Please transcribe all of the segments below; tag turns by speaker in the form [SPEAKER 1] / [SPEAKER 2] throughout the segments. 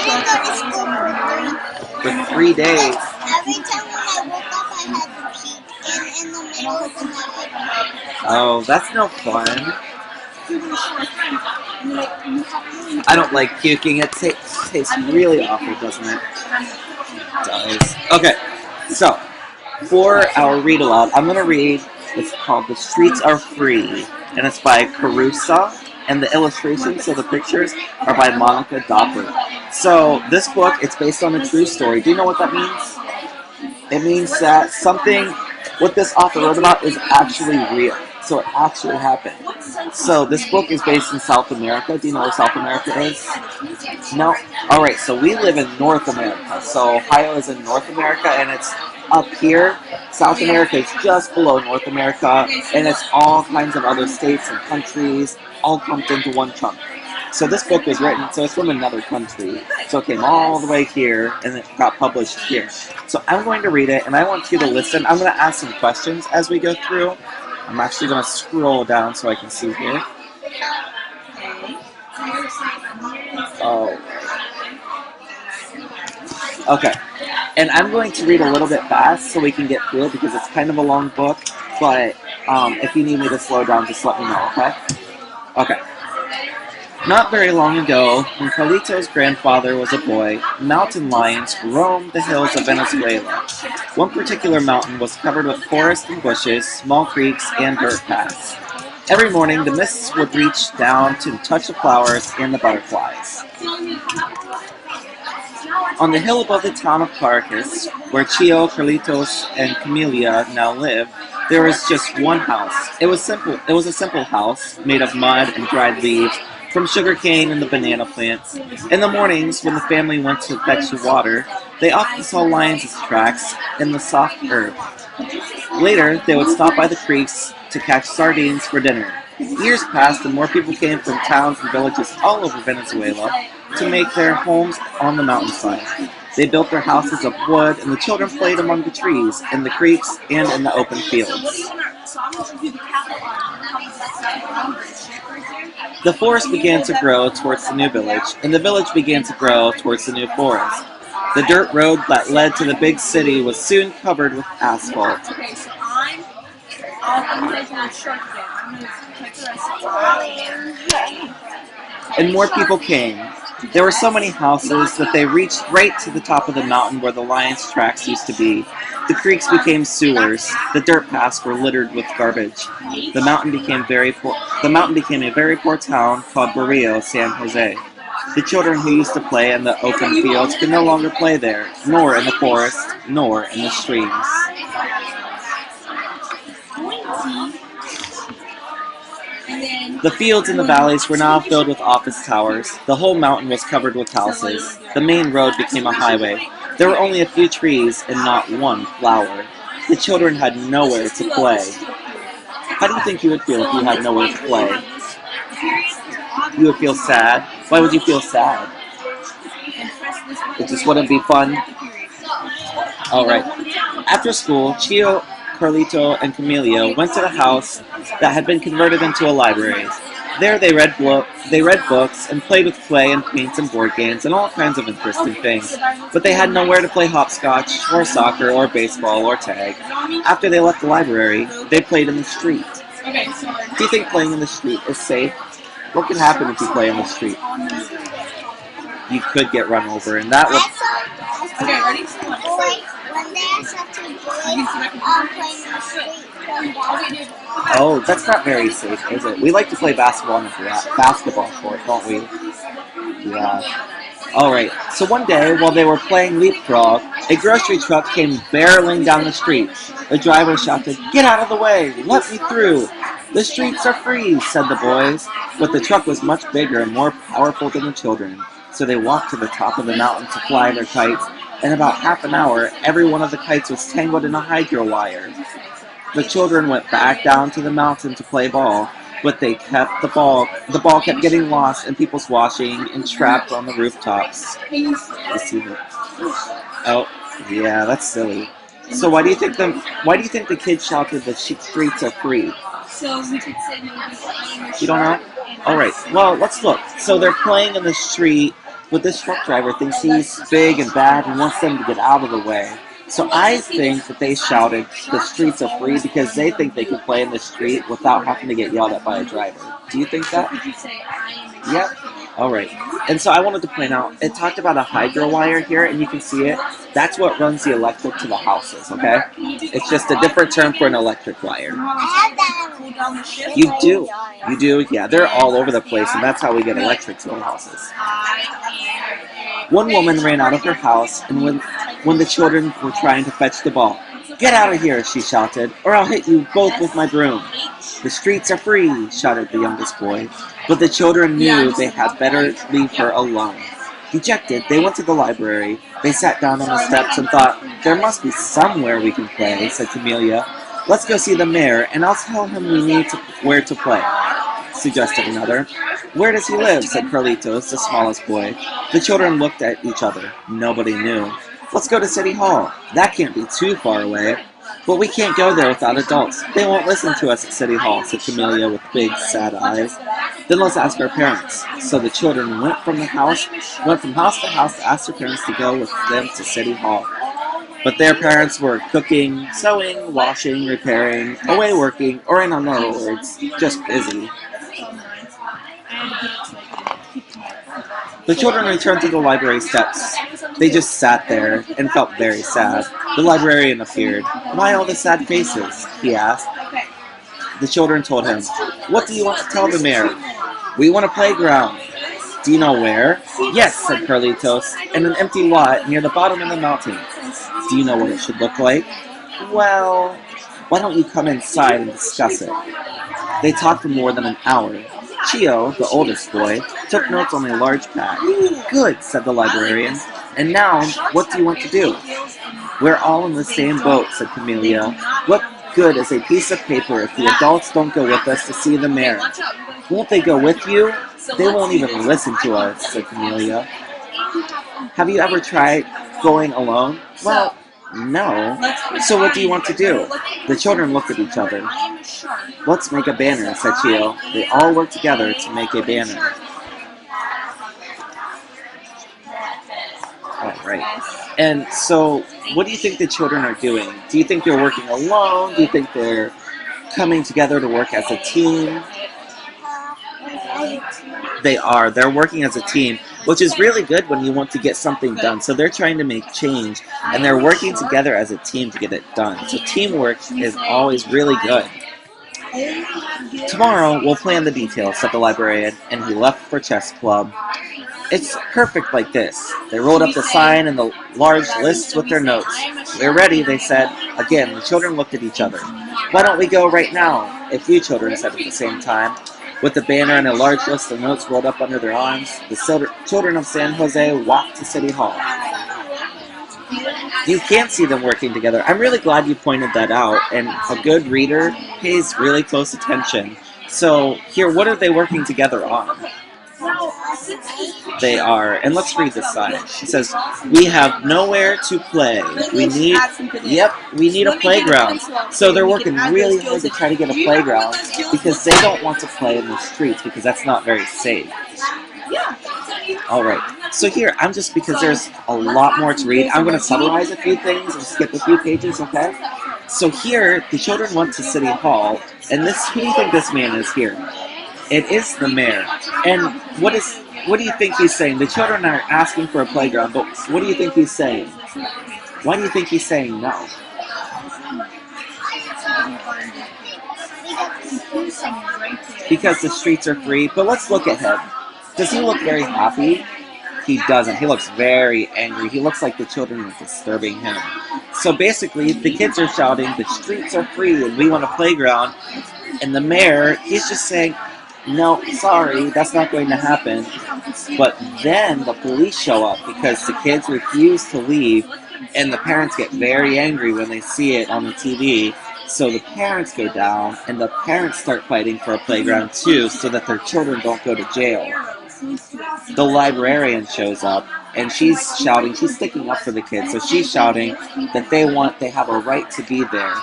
[SPEAKER 1] didn't go to school
[SPEAKER 2] For 3 days.
[SPEAKER 1] every time when I woke up, I had to puke in the middle of the night.
[SPEAKER 2] Oh, that's no fun. I don't like puking. It tastes really awful, doesn't it? It does. Okay, so for our read aloud, I'm going to read. It's called "The Streets Are Free," and it's by Carusa. And the illustrations, so the pictures, are by Monica Doppler. So this book, it's based on a true story. Do you know what that means? It means that something, what this author wrote about, is actually real. So it actually happened. So this book is based in South America. Do you know where South America is? No? Alright, so we live in North America. So Ohio is in North America, and it's up here. South America is just below North America, and it's all kinds of other states and countries, all clumped into one chunk. So this book was written, so it's from another country. So it came all the way here, and it got published here. So I'm going to read it, and I want you to listen. I'm going to ask some questions as we go through. I'm actually going to scroll down so I can see here. Oh. Okay. And I'm going to read a little bit fast so we can get through it because it's kind of a long book. But if you need me to slow down, just let me know, okay? Okay. Not very long ago, when Carlito's grandfather was a boy, mountain lions roamed the hills of Venezuela. One particular mountain was covered with forests and bushes, small creeks, and dirt paths. Every morning, the mists would reach down to touch the flowers and the butterflies. On the hill above the town of Caracas, where Chio, Carlitos, and Camelia now live, there was just one house. It was a simple house made of mud and dried leaves from sugarcane and the banana plants. In the mornings, when the family went to fetch the water, they often saw lions' tracks in the soft earth. Later, they would stop by the creeks to catch sardines for dinner. Years passed and more people came from towns and villages all over Venezuela to make their homes on the mountainside. They built their houses of wood, and the children played among the trees, in the creeks, and in the open fields. The forest began to grow towards the new village, and the village began to grow towards the new forest. The dirt road that led to the big city was soon covered with asphalt. And more people came. There were so many houses that they reached right to the top of the mountain where the lions' tracks used to be. The creeks became sewers. The dirt paths were littered with garbage. The mountain became a very poor town called Barrio San Jose. The children who used to play in the open fields could no longer play there, nor in the forest, nor in the streams. The fields and the valleys were now filled with office towers. The whole mountain was covered with houses. The main road became a highway. There were only a few trees and not one flower. The children had nowhere to play. How do you think you would feel if you had nowhere to play? You would feel sad? Why would you feel sad? It just wouldn't be fun? Alright. After school, Chio, Carlito, and Camelia went to the house that had been converted into a library. There they read books and played with clay and paints and board games and all kinds of interesting things. But they had nowhere to play hopscotch, or soccer, or baseball, or tag. After they left the library, they played in the street. Do you think playing in the street is safe? What could happen if you play in the street? You could get run over, and that would...
[SPEAKER 1] Okay, ready? One day I saw two boys playing in the street.
[SPEAKER 2] Oh, that's not very safe, is it? We like to play basketball on the basketball court, don't we? Yeah. Alright, so one day, while they were playing leapfrog, a grocery truck came barreling down the street. The driver shouted, "Get out of the way! Let me through! The streets are free," said the boys. But the truck was much bigger and more powerful than the children. So they walked to the top of the mountain to fly their kites. In about half an hour, every one of the kites was tangled in a hydro wire. The children went back down to the mountain to play ball, but the ball kept getting lost in people's washing and trapped on the rooftops. Oh, yeah, that's silly. So why do you think the kids shouted the streets are free?
[SPEAKER 3] So we could say maybe playing in the
[SPEAKER 2] You don't know? Alright, well, let's look. So they're playing in the street, but this truck driver thinks he's big and bad and wants them to get out of the way. So I think that they shouted, "The streets are free," because they think they can play in the street without having to get yelled at by a driver. Do you think that? Yep. All right. And so I wanted to point out, it talked about a hydro wire here, and you can see it. That's what runs the electric to the houses, okay? It's just a different term for an electric wire.
[SPEAKER 1] I have that.
[SPEAKER 2] You do. You do? Yeah, they're all over the place, and that's how we get electric to our houses. One woman ran out of her house, and when the children were trying to fetch the ball, "Get out of here," she shouted, "or I'll hit you both with my broom." "The streets are free," shouted the youngest boy, but the children knew they had better leave her alone. Dejected, they went to the library. They sat down on the steps and thought, "There must be somewhere we can play," said Camelia. "Let's go see the mayor, and I'll tell him we need where to play," suggested another. "Where does he live?" said Carlitos, the smallest boy. The children looked at each other. Nobody knew. "Let's go to City Hall. That can't be too far away." "But we can't go there without adults. They won't listen to us at City Hall," said Camelia with big, sad eyes. "Then let's ask our parents." So the children went from house to house to ask their parents to go with them to City Hall. But their parents were cooking, sewing, washing, repairing, away working, or in other words, just busy. The children returned to the library steps. They just sat there and felt very sad. The librarian appeared. "Why all the sad faces?" he asked. The children told him. "What do you want to tell the mayor?" "We want a playground." "Do you know where?" "Yes," said Carlitos, "in an empty lot near the bottom of the mountain." "Do you know what it should look like?" "Well, why don't you come inside and discuss it?" They talked for more than an hour. Chio, the oldest boy, took notes on a large pad. "Good," said the librarian. "And now, what do you want to do?" "We're all in the same boat," said Camelia. "What good is a piece of paper if the adults don't go with us to see the mayor?" "Won't they go with you?" "They won't even listen to us," said Camelia. "Have you ever tried going alone?" "Well, no." "So what do you want to do?" The children looked at each other. "Let's make a banner," said Chio. They all worked together to make a banner. All right. And so, what do you think the children are doing? Do you think they're working alone? Do you think they're coming together to work as a team? They are. They're working as a team, which is really good when you want to get something done. So they're trying to make change, and they're working together as a team to get it done. So teamwork is always really good. "Tomorrow, we'll plan the details," said the librarian, and he left for chess club. "It's perfect like this." They rolled up the sign and the large lists with their notes. "We're ready," they said. Again, the children looked at each other. "Why don't we go right now?" a few children said at the same time. With the banner and a large list of notes rolled up under their arms, the children of San Jose walked to City Hall. You can't see them working together. I'm really glad you pointed that out, and a good reader pays really close attention. So here, what are they working together on? They are, and let's read this sign. It says, "We have nowhere to play. We need a playground." So they're working really hard to try to get a playground because they don't want to play in the streets because that's not very safe. Alright, so here, because there's a lot more to read, I'm going to summarize a few things and skip a few pages, okay? So here, the children went to City Hall, and who do you think this man is here? It is the mayor. And what do you think he's saying? The children are asking for a playground, but what do you think he's saying? Why do you think he's saying no? Because the streets are free. But let's look at him. Does he look very happy? He doesn't. He looks very angry. He looks like the children are disturbing him. So basically, the kids are shouting, "The streets are free and we want a playground." And the mayor, he's just saying, "No, sorry, that's not going to happen." But then the police show up because the kids refuse to leave, and the parents get very angry when they see it on the TV. So the parents go down, and the parents start fighting for a playground too, so that their children don't go to jail. The librarian shows up, and she's shouting, she's sticking up for the kids, so she's shouting that they have a right to be there.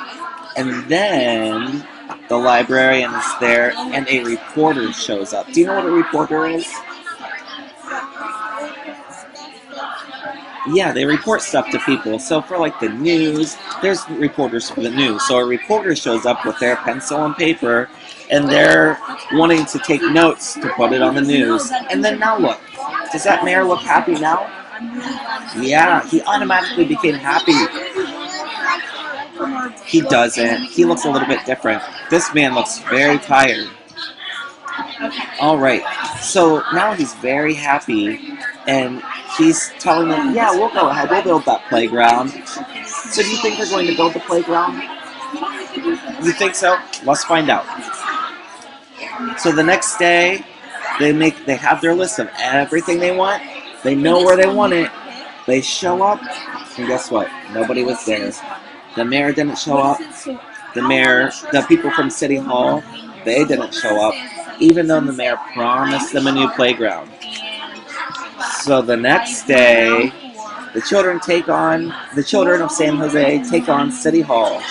[SPEAKER 2] And then the librarian is there, and a reporter shows up. Do you know what a reporter is? Yeah, they report stuff to people. So for like the news, there's reporters for the news. So a reporter shows up with their pencil and paper, and they're wanting to take notes to put it on the news. And then now look, does that mayor look happy now? Yeah, he automatically became happy. He doesn't. He looks a little bit different. This man looks very tired. All right. So now he's very happy, and he's telling them, "Yeah, we'll go ahead. We'll build that playground." So do you think they're going to build the playground? You think so? Let's find out. So the next day, they have their list of everything they want. They know where they want it. They show up, and guess what? Nobody was there. The mayor didn't show up. The people from City Hall, they didn't show up, even though the mayor promised them a new playground. So the next day, the children of San Jose take on City Hall.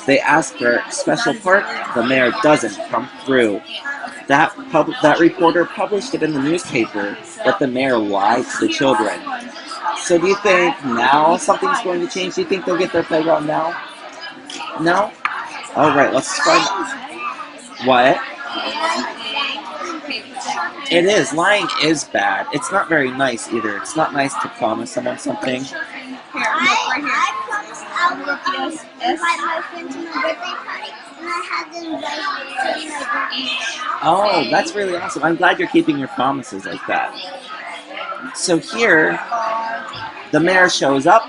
[SPEAKER 2] They ask for a special park. The mayor doesn't come through. That reporter published it in the newspaper, but the mayor lied to the children. So do you think now something's going to change? Do you think they'll get their playground now? No? Alright, let's find out. What? It is. Lying is bad. It's not very nice either. It's not nice to promise someone something.
[SPEAKER 1] I promised I would invite my friend to my birthday party, and I had them invite me to my birthday.
[SPEAKER 2] Oh, that's really awesome. I'm glad you're keeping your promises like that. So here, the mayor shows up,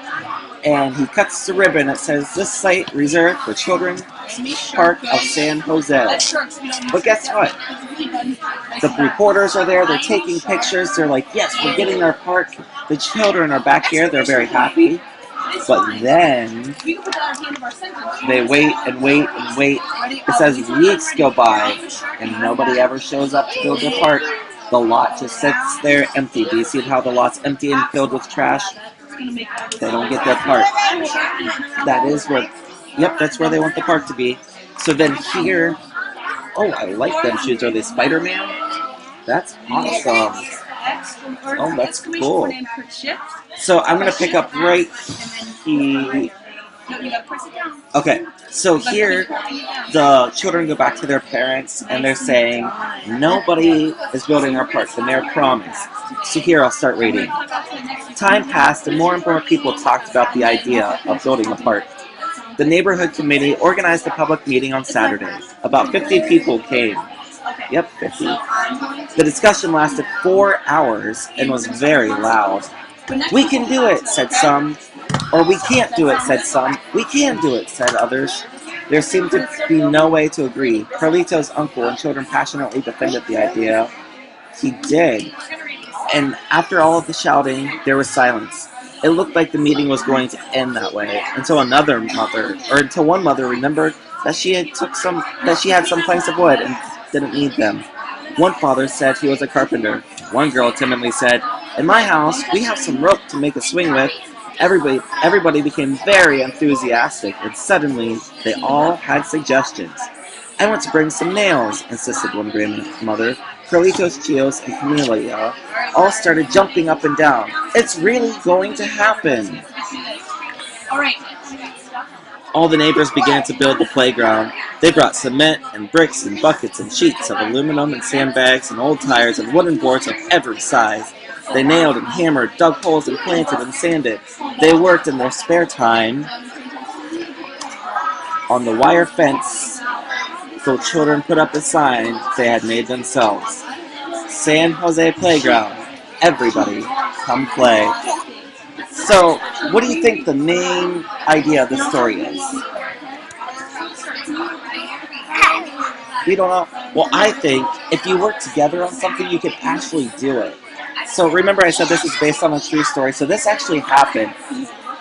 [SPEAKER 2] and he cuts the ribbon that says, "This site reserved for Children's Park of San Jose." But guess what? The reporters are there, they're taking pictures, they're like, "Yes, we're getting our park." The children are back here, they're very happy. But then, they wait and wait and wait. It says weeks go by, and nobody ever shows up to build their park. The lot just sits there empty. Do you see how the lot's empty and filled with trash? They don't get their park. That is where, yep, that's where they want the park to be. So then here, oh, I like them shoes. Are they Spider-Man? That's awesome. Oh, that's cool. So I'm going to pick up right here. Okay, so here the children go back to their parents and they're saying, "Nobody is building our park. The mayor promised." So here I'll start reading. Time passed and more people talked about the idea of building a park. The neighborhood committee organized a public meeting on Saturday. About 50 people came. Yep, 50. The discussion lasted 4 hours and was very loud. "We can do it," said some. Or "We can't do it," said some. "We can do it," said others. There seemed to be no way to agree. Carlito's uncle and children passionately defended the idea. He did. And after all of the shouting, there was silence. It looked like the meeting was going to end that way until one mother remembered that she had some planks of wood and didn't need them. One father said he was a carpenter. One girl timidly said, "In my house, we have some rope to make a swing with." Everybody became very enthusiastic, and suddenly they all had suggestions. "I want to bring some nails," insisted one grandmother. Carlitos, Chios, and Camelia all started jumping up and down. "It's really going to happen." All the neighbors began to build the playground. They brought cement and bricks and buckets and sheets of aluminum and sandbags and old tires and wooden boards of every size. They nailed and hammered, dug holes and planted and sanded. They worked in their spare time on the wire fence. So children put up a sign they had made themselves. "San Jose Playground. Everybody, come play." So, what do you think the main idea of the story is? We don't know. Well, I think if you work together on something, you can actually do it. So remember I said this is based on a true story. So this actually happened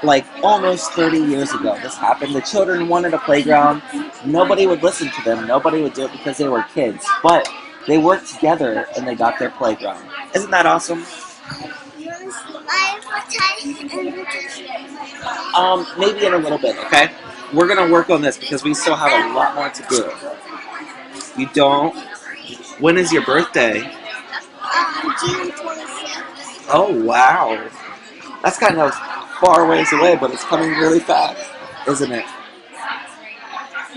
[SPEAKER 2] like almost 30 years ago. This happened. The children wanted a playground. Nobody would listen to them. Nobody would do it because they were kids. But they worked together and they got their playground. Isn't that awesome? Maybe in a little bit, okay? We're going to work on this because we still have a lot more to do. You don't? When is your birthday?
[SPEAKER 1] June 26th.
[SPEAKER 2] Oh, wow. That's kind of far ways away, but it's coming really fast, isn't it?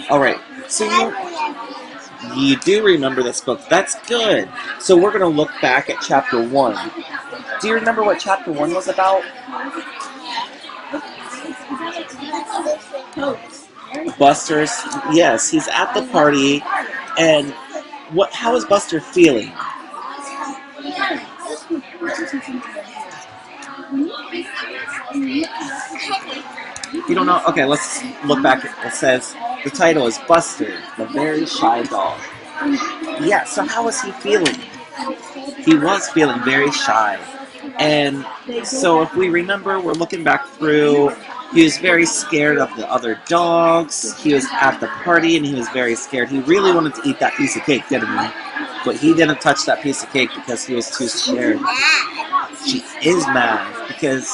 [SPEAKER 2] All right. So you do remember this book. That's good. So we're going to look back at chapter 1. Do you remember what chapter 1 was about? Buster's, yes, he's at the party, and how is Buster feeling? You don't know? Okay, let's look back. It says, the title is Buster, the Very Shy Dog. Yeah, so how was he feeling? He was feeling very shy. And so if we remember, we're looking back through, he was very scared of the other dogs. He was at the party and he was very scared. He really wanted to eat that piece of cake, didn't he? But he didn't touch that piece of cake because he was too scared. She is mad because,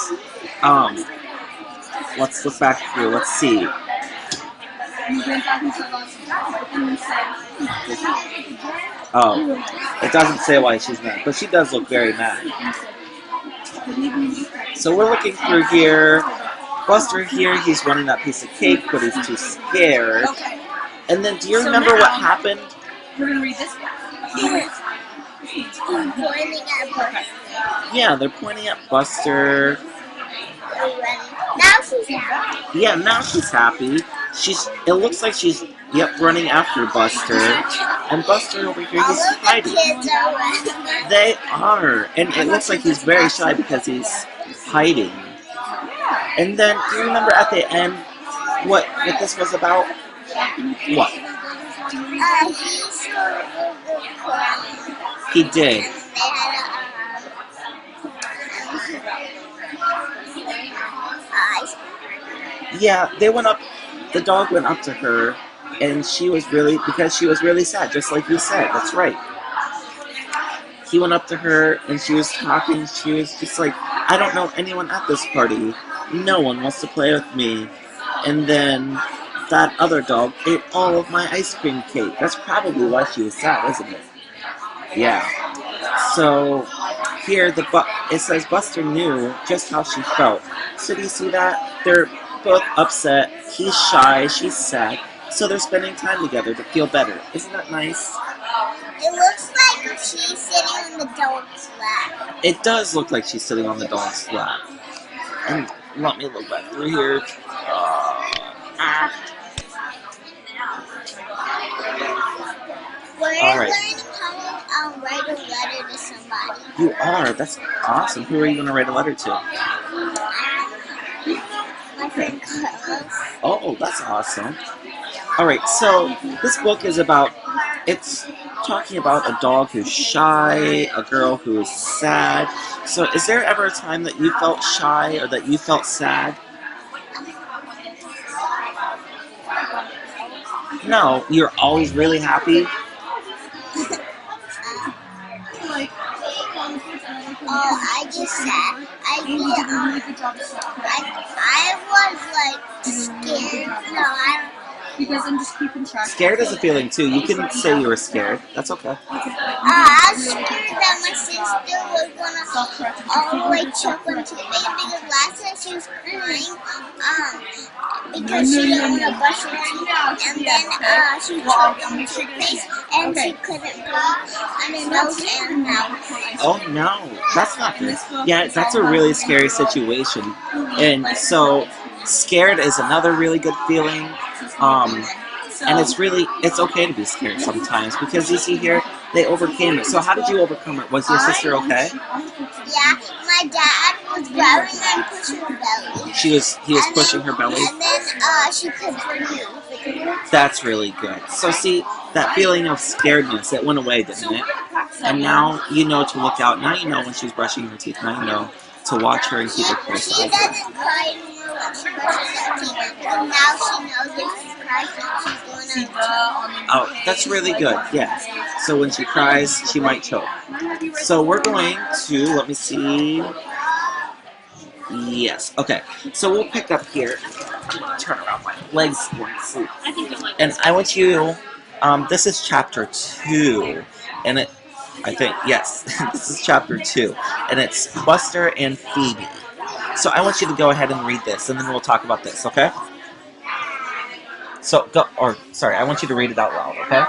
[SPEAKER 2] let's look back through, let's see. Oh, it doesn't say why she's mad, but she does look very mad. So we're looking through here. Buster here, he's wanting that piece of cake, but he's too scared. And then, do you remember what happened?
[SPEAKER 3] We're going to read this.
[SPEAKER 1] Pointing at Buster.
[SPEAKER 2] Yeah, they're pointing at Buster.
[SPEAKER 1] Now she's happy.
[SPEAKER 2] Yeah, now she's happy. It looks like she's, running after Buster. And Buster over here, he's hiding.
[SPEAKER 1] Kids are running.
[SPEAKER 2] They are. And it looks like he's very shy because he's hiding. And then, do you remember at the end what this was about? What?
[SPEAKER 1] He showed the crying.
[SPEAKER 2] He did.
[SPEAKER 1] They had eyes.
[SPEAKER 2] Yeah, they went up, the dog went up to her, and she was really sad, just like you said, that's right. He went up to her, and she was talking, she was just like, I don't know anyone at this party. No one wants to play with me. And then that other dog ate all of my ice cream cake. That's probably why she was sad, isn't it? Yeah. So here it says Buster knew just how she felt. So do you see that? They're both upset. He's shy, she's sad. So they're spending time together to feel better. Isn't that nice?
[SPEAKER 1] It looks like she's sitting on the dog's lap.
[SPEAKER 2] It does look like she's sitting on the dog's lap. And let me look back through here.
[SPEAKER 1] We're
[SPEAKER 2] All right.
[SPEAKER 1] learning how to write a letter to somebody.
[SPEAKER 2] You are. That's awesome. Who are you going to write a letter to?
[SPEAKER 1] My friend Carlos.
[SPEAKER 2] Oh, that's awesome. All right. So this book is it's talking about a dog who's shy, a girl who is sad. So is there ever a time that you felt shy or that you felt sad? No, you're always really happy.
[SPEAKER 1] I just said, I was like scared. No,
[SPEAKER 3] Because I'm just keeping track.
[SPEAKER 2] Scared is a feeling too. You can say you were scared. That's okay.
[SPEAKER 1] I was scared that my sister was gonna all the way choke on toothpaste because last time she was crying, because she didn't want to brush her teeth, and then she choked on toothpaste and she couldn't breathe on her nose and mouth.
[SPEAKER 2] Oh no, that's not good. Yeah, that's a really scary situation. And so scared is another really good feeling. And it's okay to be scared sometimes because you see here, they overcame it. So how did you overcome it? Was your sister okay?
[SPEAKER 1] Yeah, my dad was grabbing her and pushing her belly.
[SPEAKER 2] He was pushing her belly?
[SPEAKER 1] And then she couldn't breathe.
[SPEAKER 2] That's really good. So see, that feeling of scaredness, it went away, didn't it? And now you know to look out. Now you know when she's brushing her teeth. Now you know to watch her and keep her close.
[SPEAKER 1] She doesn't cry anymore when she brushes her teeth. But now she knows if she cries, she's going to.
[SPEAKER 2] Oh, that's really good, yeah. So when she cries, she might choke. So we're going to, let me see. Yes, okay. So we'll pick up here. Turn around, my legs going to sleep. And I want you, this is chapter 2. And I think, yes, this is chapter 2. And it's Buster and Phoebe. So I want you to go ahead and read this, and then we'll talk about this, okay? So go, or sorry, I want you to read it out loud, okay?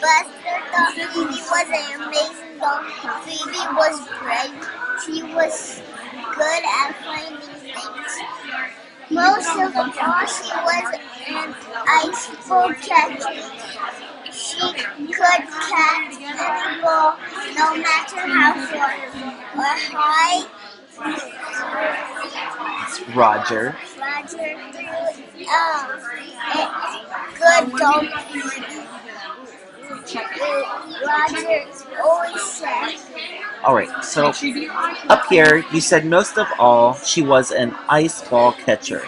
[SPEAKER 1] Buster thought Phoebe was an amazing dog. Phoebe was great. She was good at finding things. Most of all, she was an ice ball catcher. She could catch any ball, no matter how far or high.
[SPEAKER 2] Roger.
[SPEAKER 1] Roger threw a good dog. Roger always said.
[SPEAKER 2] Alright, so up here, you said most of all, she was an ice ball catcher.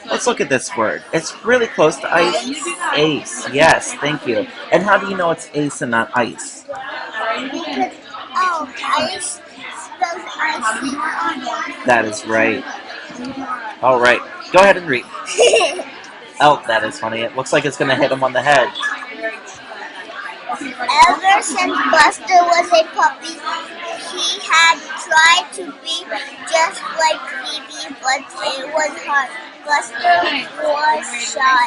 [SPEAKER 2] Let's look at this word. It's really close to ice. Ace. Yes, thank you. And how do you know it's ace and not ice?
[SPEAKER 1] Because, ice spells icy.
[SPEAKER 2] That is right. Alright, go ahead and read. Oh, that is funny. It looks like it's going to hit him on the head.
[SPEAKER 1] Ever since Buster was a puppy, he had tried to be just like Phoebe, but it was hard. Buster was shy.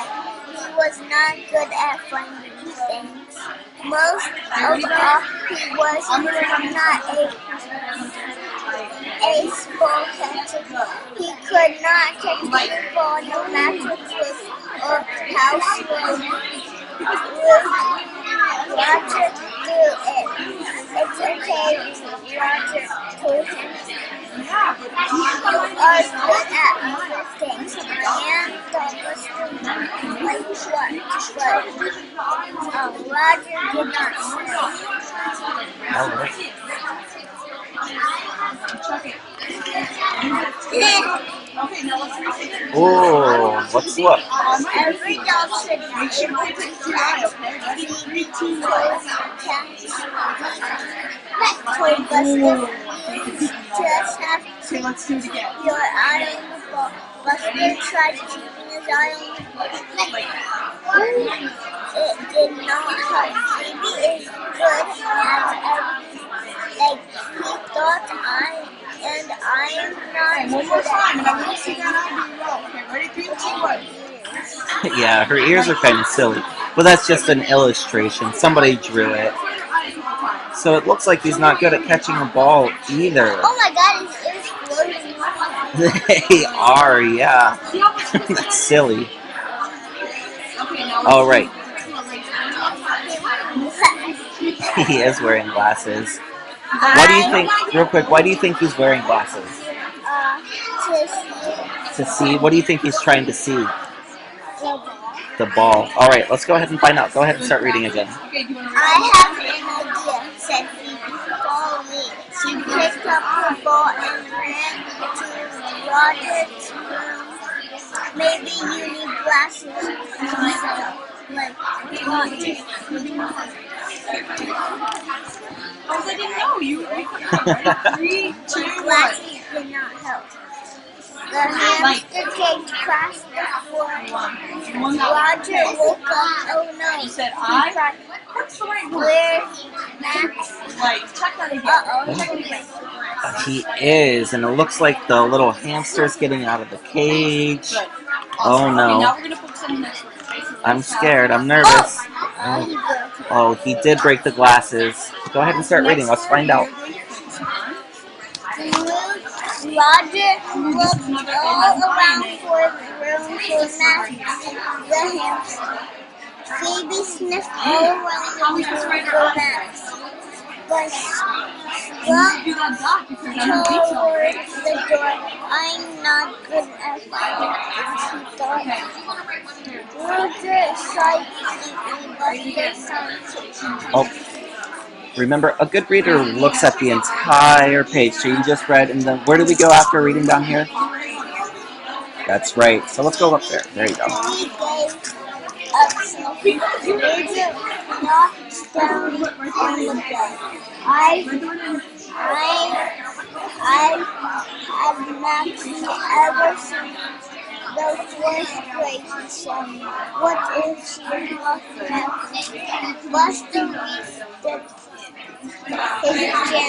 [SPEAKER 1] He was not good at finding things. Most of all, he was not a ball catcher. He could not catch any ball, no matter quick or how slow. Roger threw it. It's okay, Roger told him. You are good at other things, and that was like what? But Roger did not say.
[SPEAKER 2] Oh, let's look.
[SPEAKER 1] Every dog should be able to catch Phoebe told Buster. Just have to keep your eye on the ball. Buster tried keeping his eye on the ball. It did not help. Phoebe is good at everything. Like he thought I'm not good at anything.
[SPEAKER 2] Yeah, her ears are kind of silly. But that's just an illustration. Somebody drew it. So it looks like he's not good at catching a ball either.
[SPEAKER 1] Oh my god, his ears floating around.
[SPEAKER 2] They are, yeah. That's silly. Alright. He is wearing glasses. Why do you think, real quick, why do you think he's wearing glasses? To see? What do you think he's trying to see? The ball. Alright, let's go ahead and find out. Go ahead and start reading again.
[SPEAKER 1] I have an idea, said Phoebe. Follow me. She picked up her ball and ran to Roger's room. Maybe you need glasses, she said. Like, Roger.
[SPEAKER 3] I didn't know you. 3, 2, 1.
[SPEAKER 1] Glasses did not help. The hamster cage crashed the floor. Roger woke up. Oh no.
[SPEAKER 3] You said
[SPEAKER 1] He
[SPEAKER 3] I?
[SPEAKER 1] cried.
[SPEAKER 3] That's the right word.
[SPEAKER 1] Where's Max?
[SPEAKER 3] Like, check that again.
[SPEAKER 1] Uh-oh.
[SPEAKER 2] He is, and it looks like the little hamster's getting out of the cage.
[SPEAKER 3] Good.
[SPEAKER 2] Oh
[SPEAKER 3] Okay,
[SPEAKER 2] no.
[SPEAKER 3] now we're gonna focus on the next one.
[SPEAKER 2] I'm scared. I'm nervous.
[SPEAKER 1] He broke.
[SPEAKER 2] Oh, he did break the glasses. Go ahead and start reading. Let's find out.
[SPEAKER 1] Roger looked all around for the room for Max the hamster. Phoebe sniffed all around the room for Max. But walked towards the door. I'm not good at finding things, he thought. Roger sighed deeply, but the
[SPEAKER 2] Oh, remember, a good reader looks at the entire page. So you just read, and then where do we go after reading down here? That's right. So let's go up there. There you go.
[SPEAKER 1] He gave up sniffing. Roger knocked down on the bed. I've had Max ever since the fourth grade, he said. What if she lost Max? Buster Roger.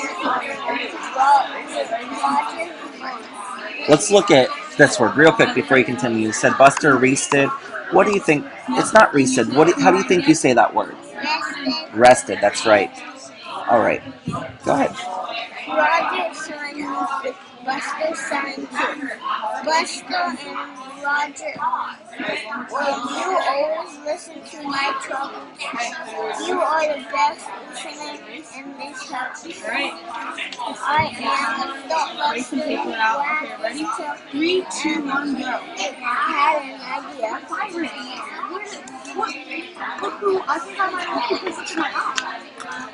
[SPEAKER 2] Let's look at this word real quick before you continue. You said Buster rested. What do you think? It's not rested. How do you think you say that word?
[SPEAKER 1] Rested.
[SPEAKER 2] Rested. That's right. All right. Go ahead.
[SPEAKER 1] Roger signed with Buster signed too. Buster and Roger, well, you always listen to my trouble. You are the best listener in this house. I am the Buster Black.
[SPEAKER 3] 3, 2, 1, go.
[SPEAKER 1] I had an idea.
[SPEAKER 3] Look who, I think I might have to put it to my eye.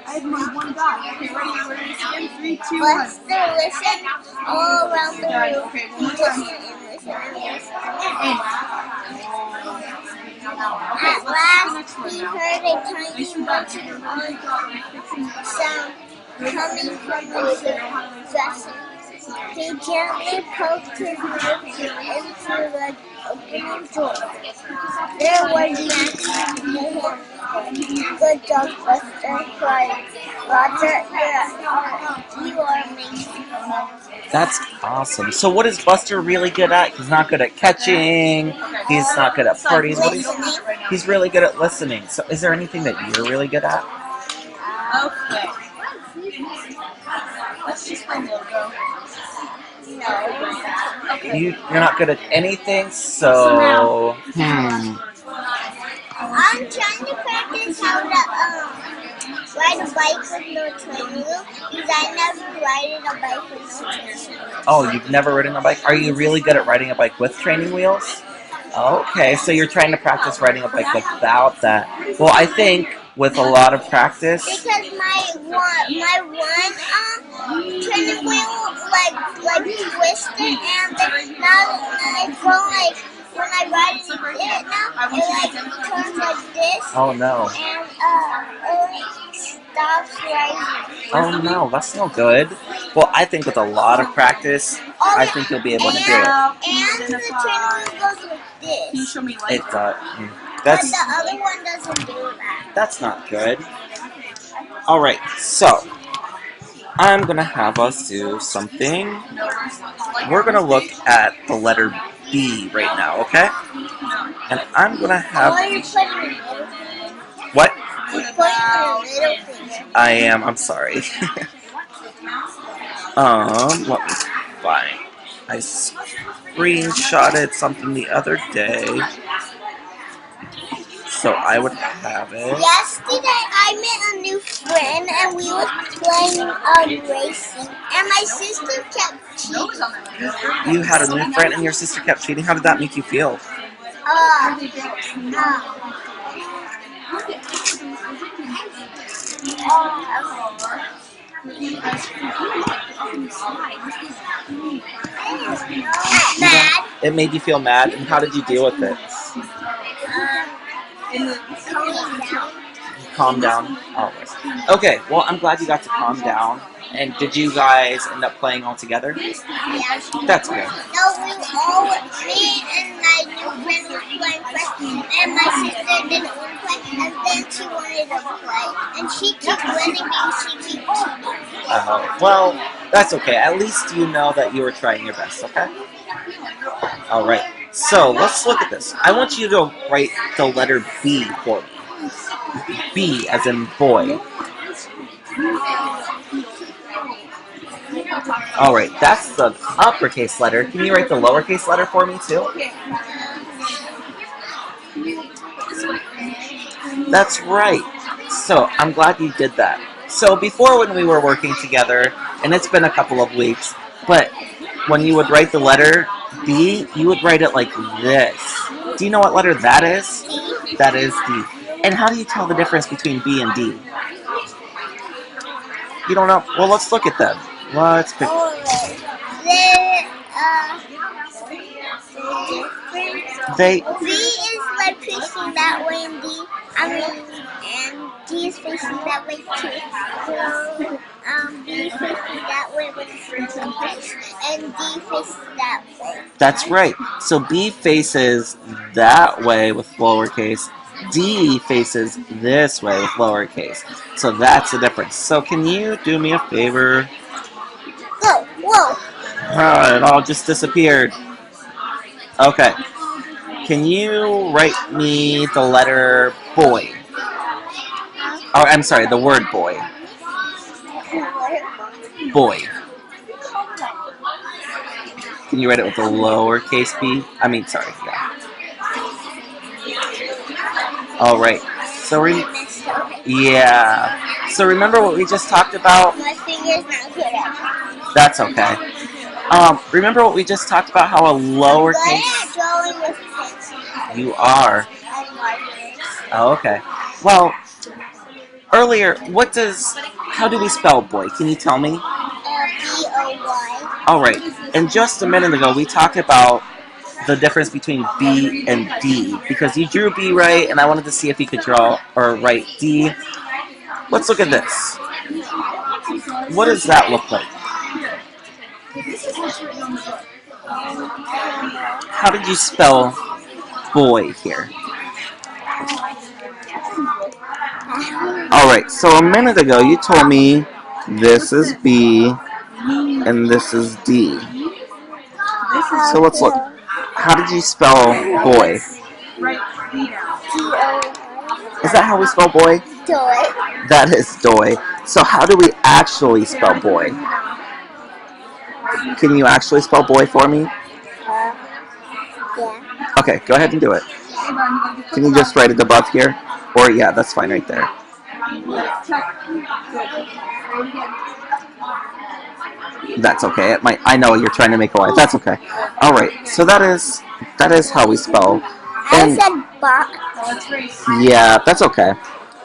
[SPEAKER 3] I have my one guy. Okay, ready? We're going to again. 3, 2, 1.
[SPEAKER 1] Buster listened all around the room.
[SPEAKER 3] Okay,
[SPEAKER 1] He
[SPEAKER 3] one more time.
[SPEAKER 1] listened and listened and listened. At last, he heard a tiny munching sound coming from the dresser. He gently poked his nose into the opening door. There was Max for him. Good dog, Buster cried. Roger, you are amazing.
[SPEAKER 2] That's awesome. So what is Buster really good at? He's not good at catching. He's not good at parties. He's really good at listening. So is there anything that you're really good at?
[SPEAKER 3] Okay. Let's just play logo.
[SPEAKER 2] You're not good at anything, so
[SPEAKER 1] I'm trying to practice how to ride a bike with no training wheel because I never ridden a bike with no training wheel.
[SPEAKER 2] Oh, you've never ridden a bike? Are you really good at riding a bike with training wheels? Okay, so you're trying to practice riding a bike without that. Well, I think with a lot of practice.
[SPEAKER 1] Because my one training wheel like twisted and then now it's going like when I ride it now it like turns like this.
[SPEAKER 2] Oh no.
[SPEAKER 1] And it stops riding.
[SPEAKER 2] Oh no, that's no good. Well, I think with a lot of practice, I think you'll be able to do it.
[SPEAKER 1] And the training wheel goes like
[SPEAKER 3] Can you
[SPEAKER 1] this.
[SPEAKER 3] show me
[SPEAKER 2] It
[SPEAKER 3] like
[SPEAKER 2] does.
[SPEAKER 1] But the other one doesn't do that.
[SPEAKER 2] That's not good. All right, so I'm gonna have us do something. We're gonna look at the letter B right now, okay? And I'm gonna have.
[SPEAKER 1] Or you're putting a middle finger.
[SPEAKER 2] What?
[SPEAKER 1] You're putting a middle finger.
[SPEAKER 2] I am. I'm sorry. Let me find. I screenshotted something the other day, so I would have it.
[SPEAKER 1] Yesterday I met a new friend and we was playing racing and my sister kept cheating.
[SPEAKER 2] You had a new friend and your sister kept cheating. How did that make you feel?
[SPEAKER 1] Mad.
[SPEAKER 2] It made you feel mad, and how did you deal with it? Calm down. Oh, okay. Well, I'm glad you got to calm down. And did you guys end up playing all together?
[SPEAKER 1] Yeah.
[SPEAKER 2] That's good.
[SPEAKER 1] No, me and my new friend was playing first, and my sister didn't want to play, and then she wanted to play, and she kept winning because she kept cheating.
[SPEAKER 2] Well, that's okay. At least you know that you were trying your best, okay? All right. So let's look at this. I want you to write the letter B for me. B as in boy. All right, that's the uppercase letter. Can you write the lowercase letter for me too? That's right. So I'm glad you did that. So before when we were working together, and it's been a couple of weeks, but when you would write the letter B, you would write it like this. Do you know what letter that is? That is D. And how do you tell the difference between B and D? You don't know? Well, let's look at them. Let's pick. They.
[SPEAKER 1] B is like facing that way, and and D is facing that way too. So B is facing that way with the face, and D faces that way.
[SPEAKER 2] That's right. So B faces that way with lowercase. D faces this way with lowercase. So that's the difference. So can you do me a favor?
[SPEAKER 1] Whoa, whoa.
[SPEAKER 2] It all just disappeared. Okay. Can you write me the letter boy? Oh, I'm sorry, the word boy. Boy. Can you write it with a lowercase b? I mean, sorry, yeah. All right. So yeah. So remember what we just talked about?
[SPEAKER 1] My finger's not good at it.
[SPEAKER 2] That's okay. Remember what we just talked about? How a
[SPEAKER 1] Good
[SPEAKER 2] lowercase.
[SPEAKER 1] at drawing with pencil.
[SPEAKER 2] You are.
[SPEAKER 1] I like it.
[SPEAKER 2] Oh, okay. Well, earlier, how do we spell boy? Can you tell me?
[SPEAKER 1] B-O-Y.
[SPEAKER 2] All right. And just a minute ago, we talked about the difference between B and D because you drew B right, and I wanted to see if you could draw or write D. Let's look at this. What does that look like? How did you spell boy here? Alright, so a minute ago you told me this is B and this is D. So let's look. How did you spell boy? Is that how we spell boy?
[SPEAKER 1] Doy.
[SPEAKER 2] That is doy. So how do we actually spell boy? Can you actually spell boy for me?
[SPEAKER 1] Yeah.
[SPEAKER 2] Okay, go ahead and do it. Can you just write it above here? Or yeah, that's fine right there. That's okay. I know you're trying to make a Y. That's okay. All right. So that is how we spell.
[SPEAKER 1] I said box.
[SPEAKER 2] Yeah, that's okay.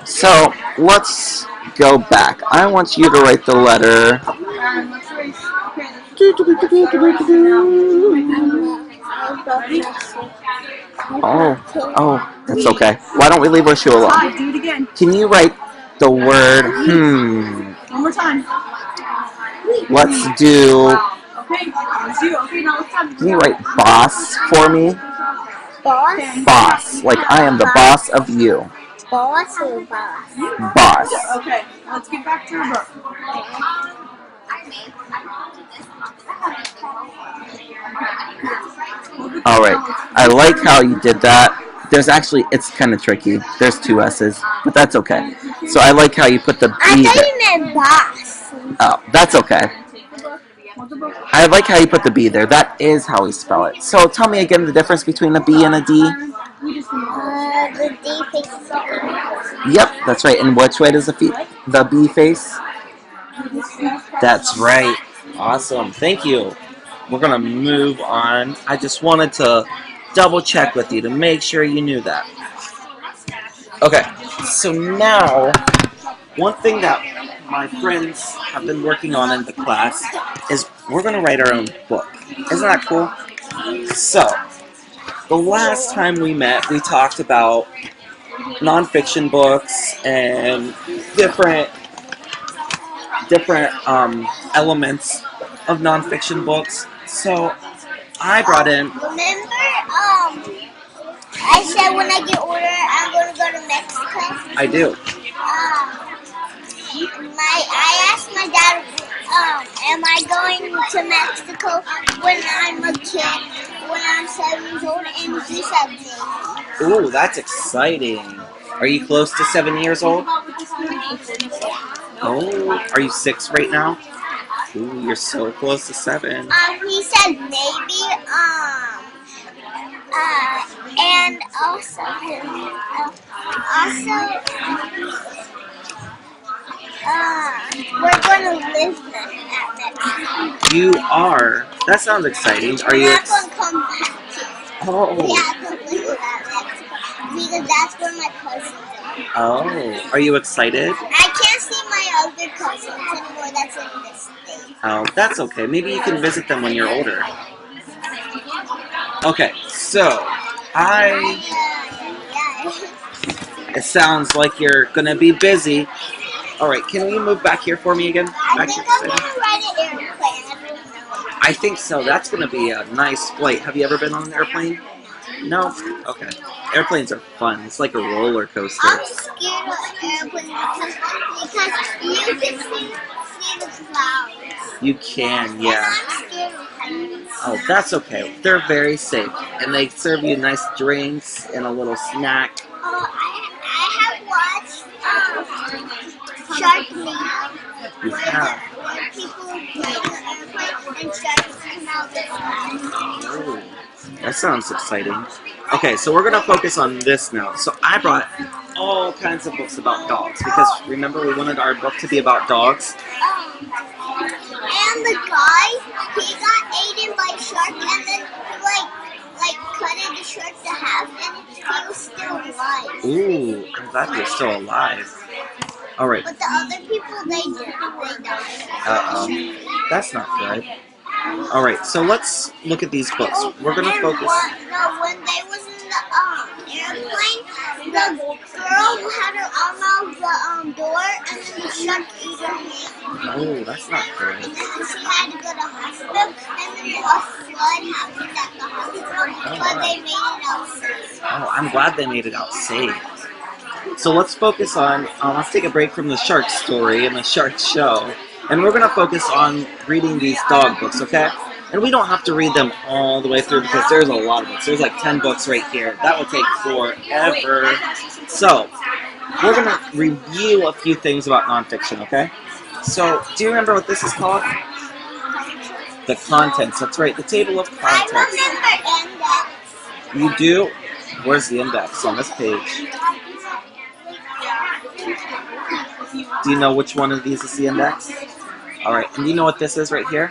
[SPEAKER 2] So let's go back. I want you to write the letter. Oh, that's okay. Why don't we leave our shoe alone?
[SPEAKER 3] Do it again.
[SPEAKER 2] Can you write the word
[SPEAKER 3] One more time.
[SPEAKER 2] Let's do.
[SPEAKER 3] Okay. Okay, now it's time.
[SPEAKER 2] Can you write boss for me?
[SPEAKER 1] Boss?
[SPEAKER 2] Boss. Like I am the boss of you.
[SPEAKER 1] Boss or boss?
[SPEAKER 2] Boss.
[SPEAKER 3] Okay, let's get back to the book.
[SPEAKER 2] Alright. I like how you did that. It's kind of tricky. There's two S's, but that's okay. So I like how you put the B
[SPEAKER 1] I thought
[SPEAKER 2] there.
[SPEAKER 1] you meant boss.
[SPEAKER 2] Oh, that's okay. I like how you put the B there. That is how we spell it. So tell me again the difference between a B and a D.
[SPEAKER 1] The D faces up.
[SPEAKER 2] Yep, that's right. And which way does the B face? That's right. Awesome. Thank you. We're going to move on. I just wanted to double check with you to make sure you knew that. Okay, so now, one thing that my friends have been working on in the class is we're going to write our own book. Isn't that cool? So, the last time we met, we talked about nonfiction books and different elements of nonfiction books. So, I brought in...
[SPEAKER 1] Remember, I said when I get older, I'm going to go to Mexico?
[SPEAKER 2] I do.
[SPEAKER 1] I asked my dad, am I going to Mexico when I'm a kid, when I'm 7 years old? And he said maybe.
[SPEAKER 2] Ooh, that's exciting. Are you close to 7 years old? Oh, are you 6 right now? Ooh, you're so close to 7.
[SPEAKER 1] He said maybe, and also, we're going to live at Mexico.
[SPEAKER 2] You are? That sounds exciting. Are you?
[SPEAKER 1] We're not going to come back here.
[SPEAKER 2] Oh.
[SPEAKER 1] Yeah, completely at Mexico. Because that's where my cousins are.
[SPEAKER 2] Oh. Are you excited?
[SPEAKER 1] I can't see my other cousins anymore. That's in this state.
[SPEAKER 2] Oh, that's okay. Maybe you can visit them when you're older. Okay, so it sounds like you're gonna be busy. All right, can we move back here for me again?
[SPEAKER 1] I think I'm gonna ride an airplane. I don't know.
[SPEAKER 2] I think so. That's gonna be a nice flight. Have you ever been on an airplane? No? Okay. Airplanes are fun. It's like a roller coaster.
[SPEAKER 1] I'm scared of airplanes because you can see the clouds.
[SPEAKER 2] You can,
[SPEAKER 1] And
[SPEAKER 2] yeah.
[SPEAKER 1] I'm scared of planes.
[SPEAKER 2] Oh, that's okay. They're very safe. And they serve you nice drinks and a little snack.
[SPEAKER 1] I have watched Sharknado.
[SPEAKER 2] You
[SPEAKER 1] Where
[SPEAKER 2] have.
[SPEAKER 1] people fly in the airplane and sharks come out the sky.
[SPEAKER 2] Oh, that sounds exciting. Okay, so we're going to focus on this now. So I brought all kinds of books about dogs because remember we wanted our book to be about dogs.
[SPEAKER 1] And the guy, he got eaten by a shark and then like cutted the shark to half and he was still alive.
[SPEAKER 2] Ooh, I'm glad you're still alive. All right.
[SPEAKER 1] But the other people, they died.
[SPEAKER 2] Uh-oh. That's not good. All right, so let's look at these books. We're going to focus.
[SPEAKER 1] When they was in the airplane, the girl had her arm out the door and then the shark ate her hand.
[SPEAKER 2] Oh, that's not good.
[SPEAKER 1] And then she had to go to hospital and then a flood happened at the hospital, but they made it out safe.
[SPEAKER 2] Oh, I'm glad they made it out safe. So let's focus on, let's take a break from the shark story and the shark show. And we're going to focus on reading these dog books, okay? And we don't have to read them all the way through because there's a lot of books. There's like 10 books right here. That would take forever. So, we're going to review a few things about nonfiction, okay? So, do you remember what this is called? The contents. That's right, the table of contents.
[SPEAKER 1] I remember index.
[SPEAKER 2] You do? Where's the index? On this page. Do you know which one of these is the index? Alright, and do you know what this is right here?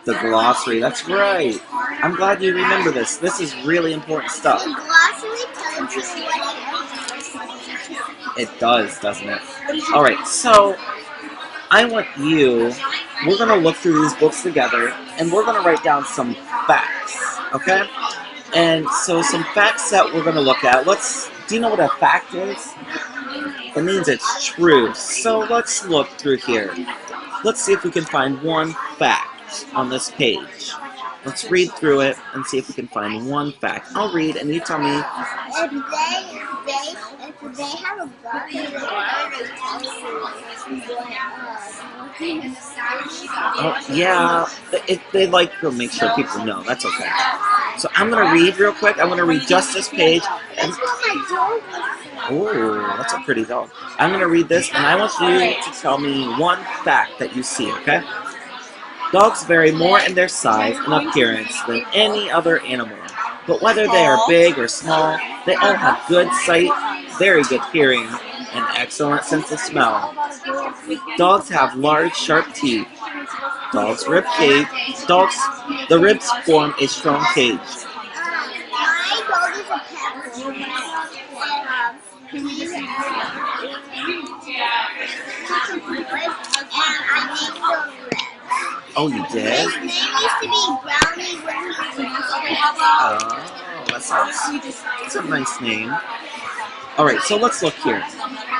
[SPEAKER 2] The glossary. That's right. I'm glad you remember this. This is really important stuff.
[SPEAKER 1] The glossary tells you what it means.
[SPEAKER 2] It does, doesn't it? Alright, so I want you, we're going to look through these books together, and we're going to write down some facts, okay? And so some facts that we're going to look at. Do you know what a fact is? It means it's true. So let's look through here. Let's see if we can find one fact on this page. Let's read through it and see if we can find one fact. I'll read and you tell me.
[SPEAKER 1] If they have a gun, they tell you
[SPEAKER 2] Oh, yeah, they like to make sure people know. That's okay. So I'm going to read real quick. I'm going to read just this page.
[SPEAKER 1] That's what my dog was.
[SPEAKER 2] Oh, that's a pretty dog. I'm going to read this, and I want you to tell me one fact that you see, okay? Dogs vary more in their size and appearance than any other animal. But whether they are big or small, they all have good sight, very good hearing, and excellent sense of smell. Dogs have large, sharp teeth. The ribs form a strong cage.
[SPEAKER 1] My dog is a pet bull. And I named him Red.
[SPEAKER 2] Oh, you did?
[SPEAKER 1] His name used to be Brownie when he was a
[SPEAKER 2] Oh, that's a nice name. Alright, so let's look here.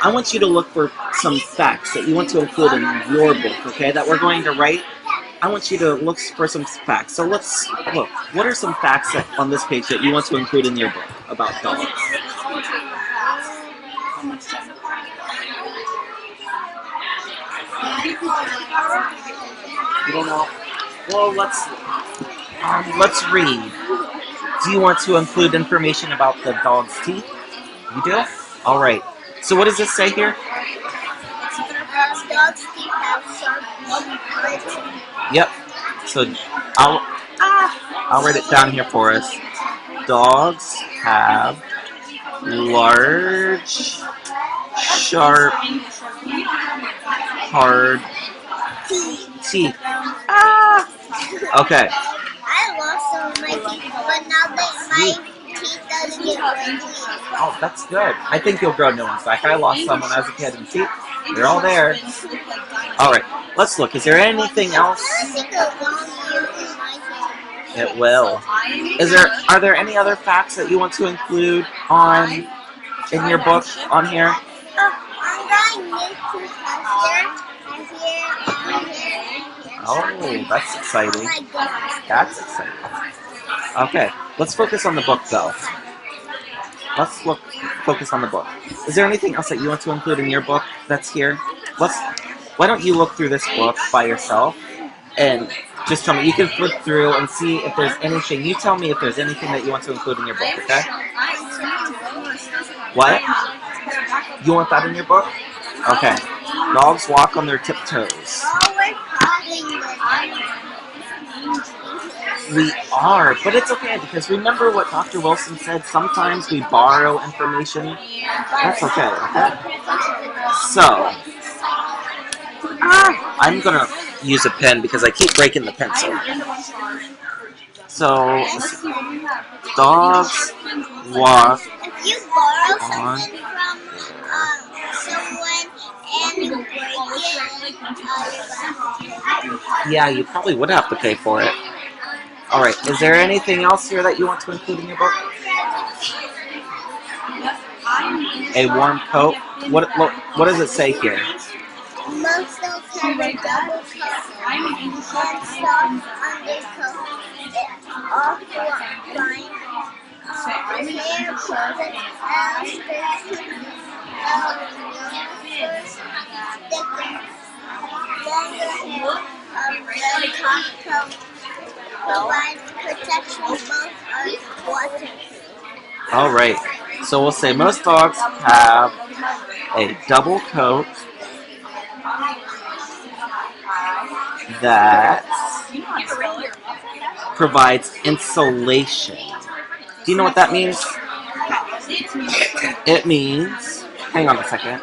[SPEAKER 2] I want you to look for some facts that you want to include in your book, okay, that we're going to write. I want you to look for some facts. So let's look. What are some facts on this page that you want to include in your book about dogs? You don't know? Well, let's read. Do you want to include information about the dog's teeth? You do? All right. So what does this say here?
[SPEAKER 1] Dogs teeth have sharp
[SPEAKER 2] Yep. So I'll write it down here for us. Dogs have large, sharp, hard teeth. Okay.
[SPEAKER 1] I lost some of my teeth, but now that my teeth doesn't get wrinkly.
[SPEAKER 2] Oh, that's good. I think you'll grow new ones back. I lost some when I was a kid, and teeth, they're all there. All right, let's look. Is there anything else? It will. Are there any other facts that you want to include in your book on here?
[SPEAKER 1] I'm drawing new teeth and here, and here.
[SPEAKER 2] Oh, that's exciting.
[SPEAKER 1] Oh my gosh.
[SPEAKER 2] That's exciting. Okay, Let's focus on the book, though. Focus on the book. Is there anything else that you want to include in your book that's here? Why don't you look through this book by yourself and just tell me. You can flip through and see if there's anything. You tell me if there's anything that you want to include in your book, okay? What? You want that in your book? Okay. Dogs walk on their tiptoes. We are, but it's okay because remember what Dr. Wilson said? Sometimes we borrow information. That's okay, okay? So, I'm gonna use a pen because I keep breaking the pencil. So, dogs walk
[SPEAKER 1] If you borrow
[SPEAKER 2] on.
[SPEAKER 1] something from someone and you break it,
[SPEAKER 2] Yeah, you probably would have to pay for it. Alright, is there anything else here that you want to include in your book? A warm coat? What does it say here?
[SPEAKER 1] most dogs have a double coat and soft undercoat. It's all fine. Hair clothing, longer hair, red top coat provides protection. Both are waterproof.
[SPEAKER 2] Alright, so we'll say most dogs have a double coat that provides insulation. Do you know what that means? It means, hang on a second.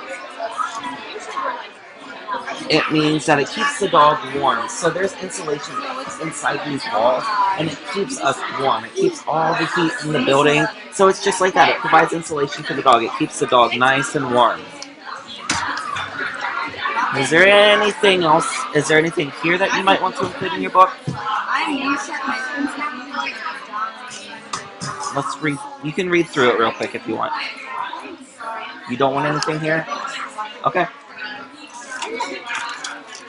[SPEAKER 2] It means that it keeps the dog warm. So there's insulation inside these walls, and it keeps us warm. It keeps all the heat in the building. So it's just like that. It provides insulation for the dog. It keeps the dog nice and warm. Is there anything else? Is there anything here that you might want to include in your book? Let's read. You can read through it real quick if you want. You don't want anything here? Okay.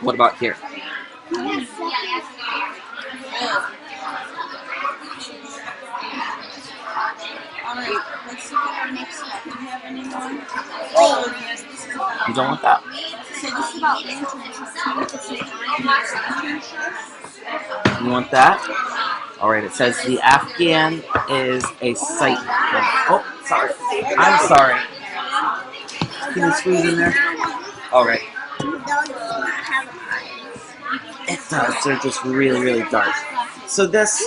[SPEAKER 2] What about here?
[SPEAKER 3] Alright, let's see what our next step. Do you have any more? Yes, this is about.
[SPEAKER 2] You don't want that?
[SPEAKER 3] So this is about internships.
[SPEAKER 2] You want that? Alright, it says the Afghan is a sight. Oh, sorry. I'm sorry. Can you squeeze in there? Alright.
[SPEAKER 1] Dogs do not have eyes.
[SPEAKER 2] It does. They're just really, really dark. So this,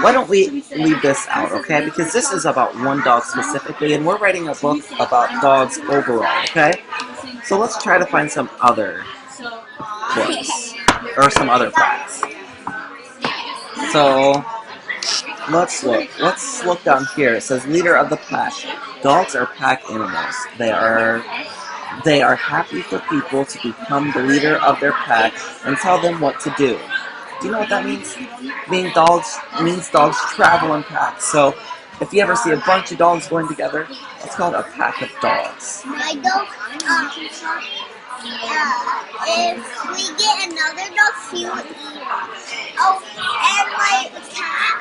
[SPEAKER 2] why don't we leave this out, okay? Because this is about one dog specifically, and we're writing a book about dogs overall, okay? So let's try to find some other books, or some other facts. So, let's look. Let's look down here. It says leader of the pack. Dogs are pack animals. They are happy for people to become the leader of their pack and tell them what to do. Do you know what that means? It means dogs travel in packs. So if you ever see a bunch of dogs going together, that's called a pack of dogs.
[SPEAKER 1] My dog, if we get another dog, she will eat it. Oh, and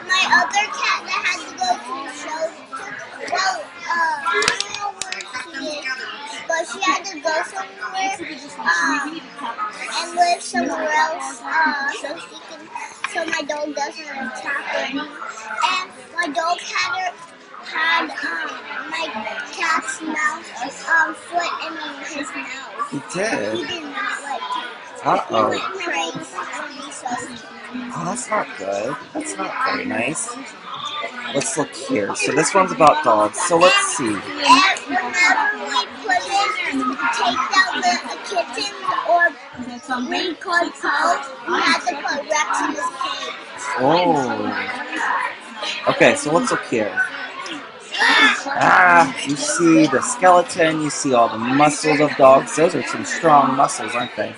[SPEAKER 1] my other cat that had to go to the show, well, I don't know where she is, but she had to go somewhere, and live somewhere else, so my dog doesn't attack her anymore. And my dog had my cat's mouse, foot in his mouth.
[SPEAKER 2] He did?
[SPEAKER 1] He did not like it.
[SPEAKER 2] Uh-oh.
[SPEAKER 1] He went crazy.
[SPEAKER 2] Oh, that's not good. That's not very nice. Let's look here. So this one's about dogs. So let's see.
[SPEAKER 1] And whenever we take down the kitten or we call Paul, we had to put Rex in his cage.
[SPEAKER 2] Oh. Okay, so let's look here. You see the skeleton, you see all the muscles of dogs. Those are some strong muscles, aren't they?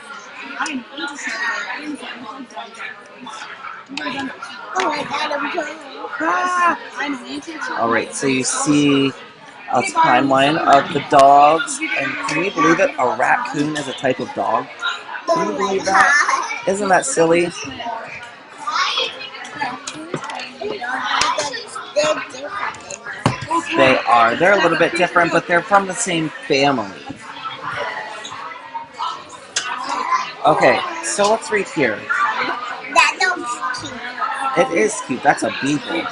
[SPEAKER 1] Oh, I got him too.
[SPEAKER 2] Alright, so you see a timeline of the dogs, and can you believe it? A raccoon is a type of dog. Can you believe that? Isn't that silly?
[SPEAKER 1] They're
[SPEAKER 2] They are. They're a little bit different, but they're from the same family. Okay, so let's read here.
[SPEAKER 1] That dog's cute.
[SPEAKER 2] It is cute. That's a beagle.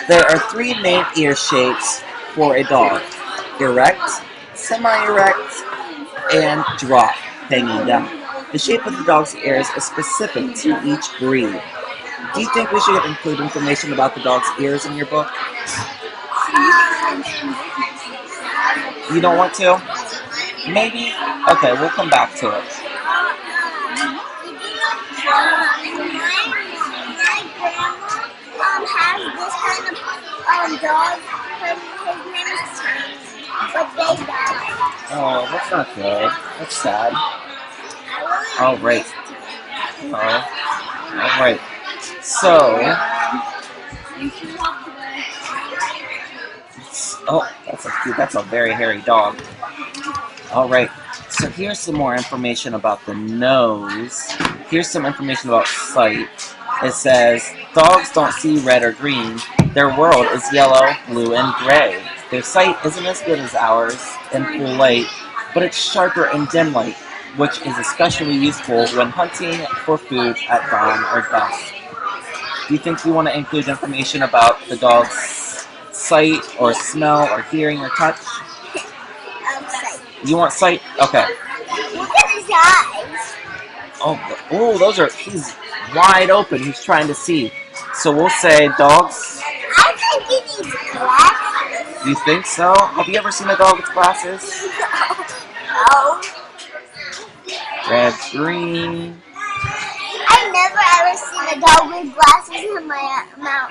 [SPEAKER 2] There are three main ear shapes for a dog: erect, semi-erect, and drop, hanging down. The shape of the dog's ears is specific to each breed. Do you think we should include information about the dog's ears in your book? You don't want to? Maybe? Okay, we'll come back to it.
[SPEAKER 1] My grandma has this kind of dog. His name is Tiny, but they died.
[SPEAKER 2] Oh, that's not good. That's sad.
[SPEAKER 1] I really
[SPEAKER 2] All right.
[SPEAKER 1] miss
[SPEAKER 2] Oh, all right. So, oh, that's a very hairy dog. All right. So here's some more information about the nose. Here's some information about sight. It says dogs don't see red or green. Their world is yellow, blue, and gray. Their sight isn't as good as ours in full light, but it's sharper in dim light, which is especially useful when hunting for food at dawn or dusk. Do you think you want to include information about the dog's sight or smell or hearing or touch?
[SPEAKER 1] outside.
[SPEAKER 2] You want sight? Okay.
[SPEAKER 1] Look at his eyes.
[SPEAKER 2] Oh, those are, he's wide open. He's trying to see. So we'll say dogs.
[SPEAKER 1] I think he needs glasses.
[SPEAKER 2] You think so? Have you ever seen a dog with glasses?
[SPEAKER 1] No.
[SPEAKER 2] Red, green.
[SPEAKER 1] I never ever seen a dog with glasses in my mouth.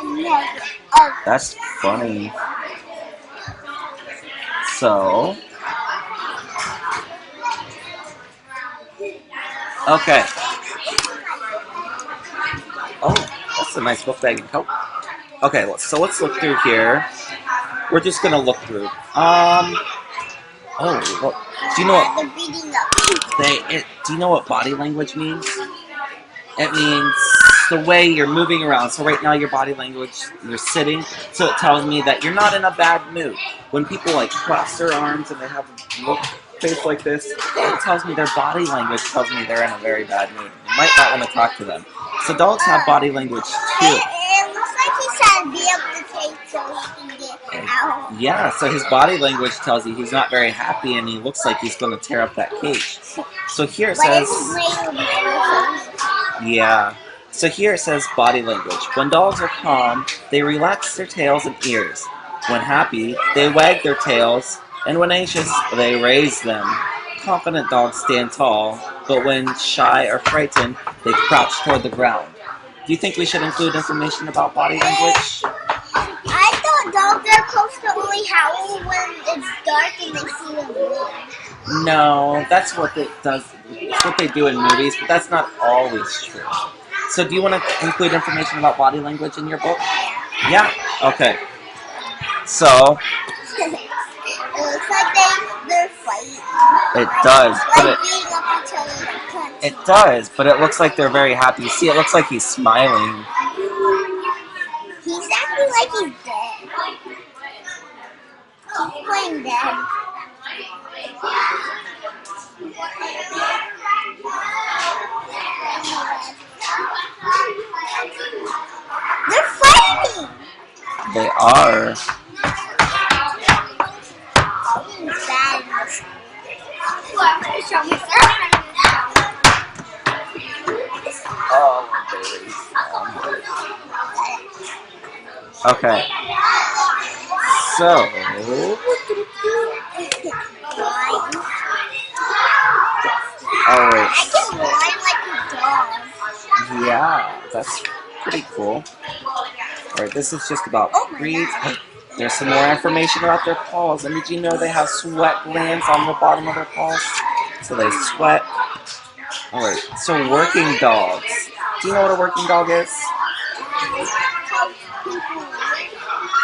[SPEAKER 1] Never.
[SPEAKER 2] That's funny. So. Okay. Oh, that's a nice book bag and coat. Okay, so let's look through here. We're just gonna look through. Oh, well, do you know what
[SPEAKER 1] They're beating up.
[SPEAKER 2] do you know what body language means? It means the way you're moving around. So right now your body language, you're sitting, so it tells me that you're not in a bad mood. When people like cross their arms and they have a face like this, it tells me their body language tells me they're in a very bad mood. You might not want to talk to them. So dogs have body language too.
[SPEAKER 1] It looks like he's trying to be up the cake so he can get out.
[SPEAKER 2] Yeah, so his body language tells you he's not very happy and he looks like he's going to tear up that cage. So here it
[SPEAKER 1] But
[SPEAKER 2] says...
[SPEAKER 1] it's made of metal.
[SPEAKER 2] Yeah. So here it says body language. When dogs are calm, they relax their tails and ears. When happy, they wag their tails, and when anxious, they raise them. Confident dogs stand tall, but when shy or frightened, they crouch toward the ground. Do you think we should include information about body language?
[SPEAKER 1] I thought dogs are supposed to only howl when it's dark and they see the moon.
[SPEAKER 2] No, that's what it does. That's what they do in movies, but that's not always true. So do you want to include information about body language in your book? Yeah? Okay. So,
[SPEAKER 1] It looks like they're fighting.
[SPEAKER 2] it does, but
[SPEAKER 1] Like beating up each other like cunts.
[SPEAKER 2] it does, but it looks like they're very happy. See, it looks like he's smiling.
[SPEAKER 1] He's acting like he's dead. He's playing dead. They're fighting!
[SPEAKER 2] They are.
[SPEAKER 1] He's bad in this.
[SPEAKER 2] Oh, okay. So, alright.
[SPEAKER 1] I can whine like a dog.
[SPEAKER 2] Yeah, that's pretty cool. Alright, this is just about
[SPEAKER 1] Oh my
[SPEAKER 2] breeds.
[SPEAKER 1] God.
[SPEAKER 2] There's some more information about their paws. And did you know they have sweat glands on the bottom of their paws? So they sweat. Alright, so working dogs. Do you know what a working dog is?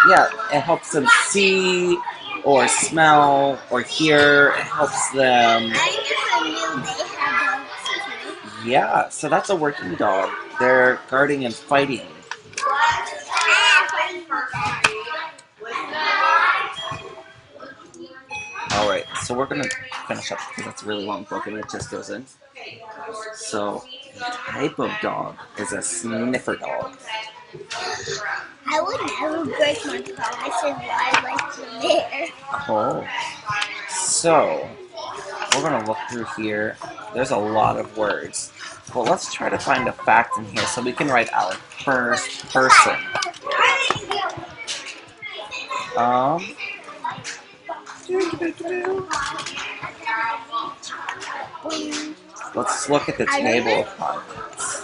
[SPEAKER 2] Yeah, it helps them see or smell or hear. It helps them.
[SPEAKER 1] I never knew they had dogs too.
[SPEAKER 2] Yeah, so that's a working dog. They're guarding and fighting. Alright, so we're gonna finish up because that's a really long book and it just goes in. So, type of dog is a sniffer dog.
[SPEAKER 1] I would never break my promises while I like you there.
[SPEAKER 2] Oh. So, we're gonna look through here. There's a lot of words. Well, let's try to find a fact in here so we can write our first person. Let's look at the table of contents.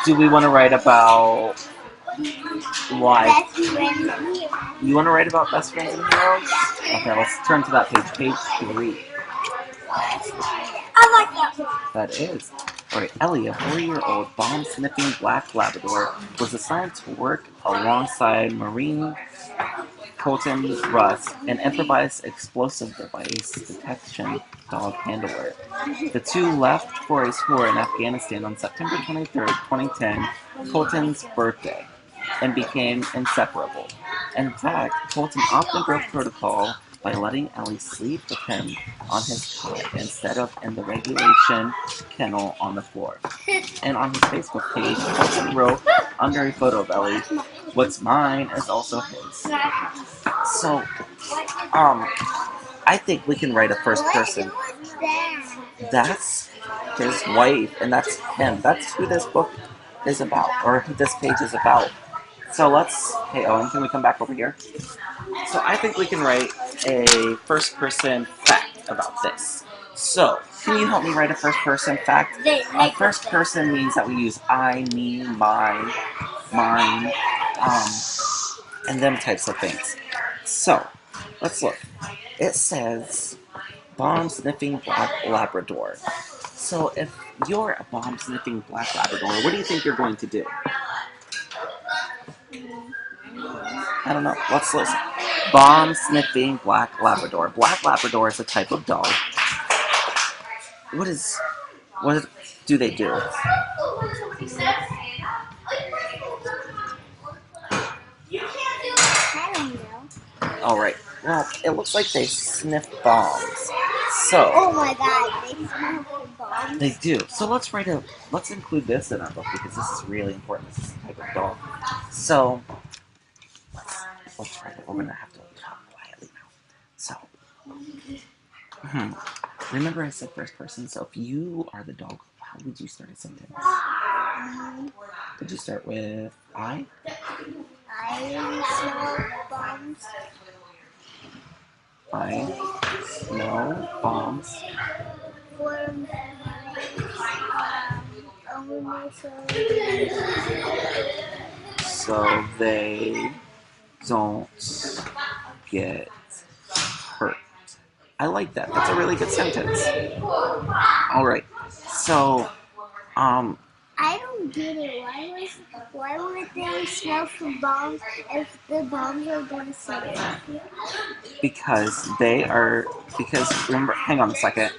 [SPEAKER 2] Do we want to write about why? You want to write about best friends and heroes? Okay, let's turn to that page. Page 3.
[SPEAKER 1] I like that one.
[SPEAKER 2] That is. Alright, Ellie, a 4-year-old bomb-sniffing black Labrador, was assigned to work alongside Marine Colton Russ, an improvised explosive device detection dog handler. The two left for a tour in Afghanistan on September 23rd, 2010, Colton's birthday, and became inseparable. In fact, Colton often broke protocol by letting Ellie sleep with him on his cot instead of in the regulation kennel on the floor. And on his Facebook page, Colton wrote under a photo of Ellie, "What's mine is also his." So, I think we can write a first person. That's his wife, and that's him. That's who this book is about, or who this page is about. So let's, hey Owen, can we come back over here? So I think we can write a first person fact about this. So, can you help me write a first person fact? First person means that we use I, me, mine, and them types of things. So, let's look. It says bomb-sniffing black Labrador. So, if you're a bomb-sniffing black Labrador, what do you think you're going to do? I don't know. Let's listen. Bomb-sniffing black Labrador. Black Labrador is a type of dog. What do they do?
[SPEAKER 1] I don't know.
[SPEAKER 2] Alright. Well, it looks like they sniff bombs. So.
[SPEAKER 1] Oh my god, they smell the bombs.
[SPEAKER 2] They do. So let's include this in our book because this is really important. This is a type of dog. So let's write it. We're gonna have to talk quietly now. So remember I said first person. So if you are the dog, how would you start a sentence? Did you start with I?
[SPEAKER 1] I smell bombs.
[SPEAKER 2] I smell bombs. So they don't get hurt. I like that. That's a really good sentence. Alright. So,
[SPEAKER 1] I don't get it. Why would they smell for bombs if the bombs are going to set it?
[SPEAKER 2] because remember, hang on a second.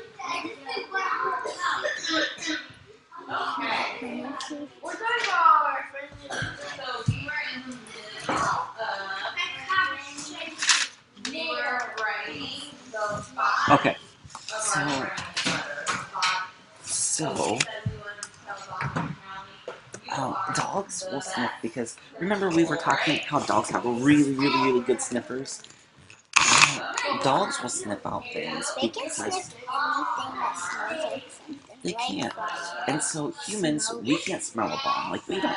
[SPEAKER 2] Okay. So dogs will sniff because remember we were talking how dogs have really good sniffers. Dogs will sniff out things
[SPEAKER 1] They can
[SPEAKER 2] because
[SPEAKER 1] sniff anything that smells like something.
[SPEAKER 2] they can't. And so humans, we can't smell a bomb. Like we don't.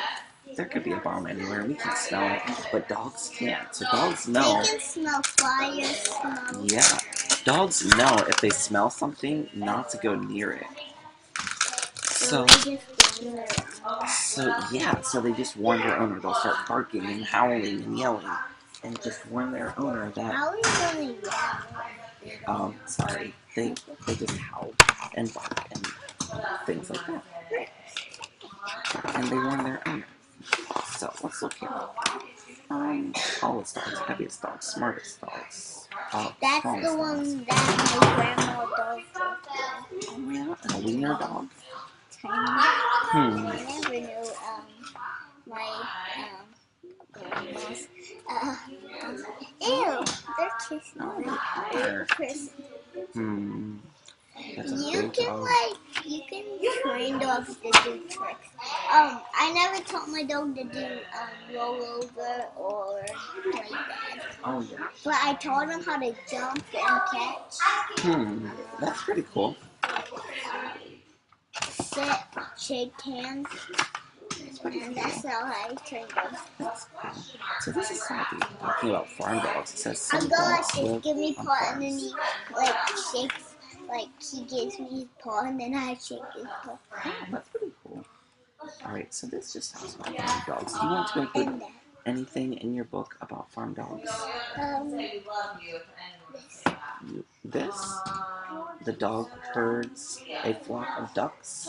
[SPEAKER 2] There could be a bomb anywhere. We can't smell it, but dogs can't. So dogs know.
[SPEAKER 1] They can smell fire, smell.
[SPEAKER 2] Yeah, dogs know if they smell something not to go near it. So they just warn their owner. They'll start barking and howling and yelling, and just warn their owner that.
[SPEAKER 1] How are you going to yell?
[SPEAKER 2] Sorry, they just howl and bark and things like that, and they warn their owner. So let's look here. Tallest dogs, heaviest dogs, smartest dogs.
[SPEAKER 1] That's the one that my grandma does.
[SPEAKER 2] Oh yeah, and a wiener dog.
[SPEAKER 1] training.
[SPEAKER 2] Hmm.
[SPEAKER 1] I never knew my grandmas. Ew, they're kissing a person.
[SPEAKER 2] Hmm. That's a
[SPEAKER 1] You
[SPEAKER 2] big
[SPEAKER 1] can
[SPEAKER 2] dog.
[SPEAKER 1] you can train dogs to do tricks. I never taught my dog to do roll over or like that.
[SPEAKER 2] Oh yeah.
[SPEAKER 1] But I taught him how to jump and catch,
[SPEAKER 2] Hmm. That's pretty cool.
[SPEAKER 1] sit, shake hands, and that's how I train dogs.
[SPEAKER 2] That's cool. So this is something talking about farm dogs. It says
[SPEAKER 1] I
[SPEAKER 2] some
[SPEAKER 1] go like
[SPEAKER 2] dogs
[SPEAKER 1] this,
[SPEAKER 2] live
[SPEAKER 1] give me
[SPEAKER 2] on
[SPEAKER 1] paw, and then
[SPEAKER 2] farms.
[SPEAKER 1] he like shakes, like he gives me his paw, and then I shake his paw.
[SPEAKER 2] Oh, that's pretty cool. Alright, so this just talks about farm dogs. Do you want to include
[SPEAKER 1] And that.
[SPEAKER 2] anything in your book about farm dogs? This? The dog herds a flock of ducks.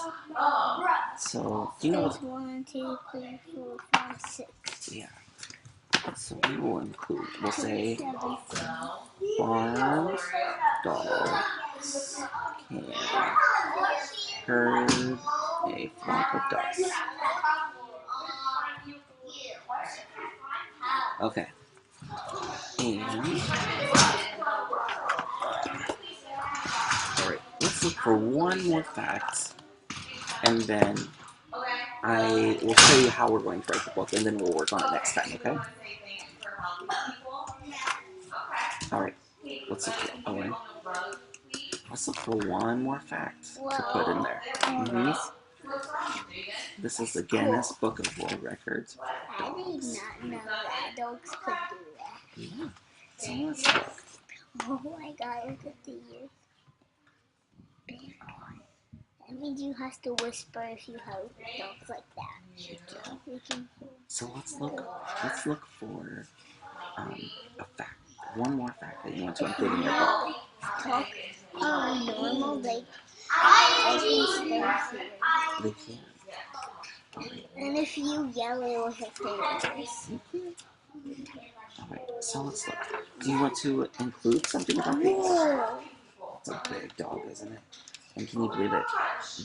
[SPEAKER 2] So, do you know
[SPEAKER 1] There's
[SPEAKER 2] what?
[SPEAKER 1] 1, 2, 3, 4, 5, 6.
[SPEAKER 2] Yeah. So we will include, we'll say,
[SPEAKER 1] 7.
[SPEAKER 2] farm dogs can herd a flock of ducks. Okay. And, alright, let's look for one more fact, and then I will show you how we're going to write the book, and then we'll work on it next time, okay? Alright, let's look for Owen. Let's look for one more fact to put in there. This is the Guinness Book of World Records.
[SPEAKER 1] I did not know that dogs could do that.
[SPEAKER 2] Yeah. So let's look.
[SPEAKER 1] Oh my god, look at the ears. That means you have to whisper if you have dogs like that. You can hear.
[SPEAKER 2] So let's look for a fact. One more fact that you want to include in your book.
[SPEAKER 1] Talk normal, they can stay here.
[SPEAKER 2] They can.
[SPEAKER 1] And if you yell, it will hit their ears.
[SPEAKER 2] Alright, so let's look. Do you want to include something about these?
[SPEAKER 1] Whoa.
[SPEAKER 2] It's a big dog, isn't it? And can you believe it?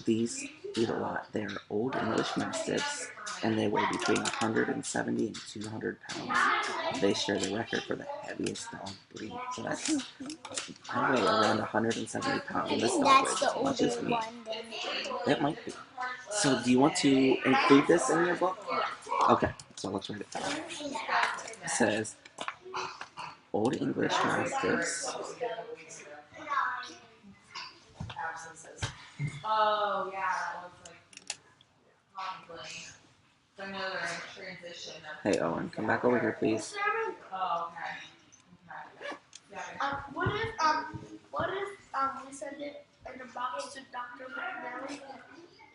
[SPEAKER 2] These eat a lot. They're old English Mastiffs, and they weigh between 170 and 200 pounds. They share the record for the heaviest dog breed. So that's, I weigh around 170 pounds, and this dog
[SPEAKER 1] That's
[SPEAKER 2] weighs
[SPEAKER 1] the
[SPEAKER 2] as much as
[SPEAKER 1] older
[SPEAKER 2] me.
[SPEAKER 1] one then.
[SPEAKER 2] It might be. So do you want to include this in your book? Okay, so let's write it down. It says, Old English Mastiffs.
[SPEAKER 4] Oh, yeah, that was like probably. So I know they're in transition.
[SPEAKER 2] Hey Owen, come back over here, please.
[SPEAKER 4] Oh, okay.
[SPEAKER 3] What if we send it in a box to Dr. McNally?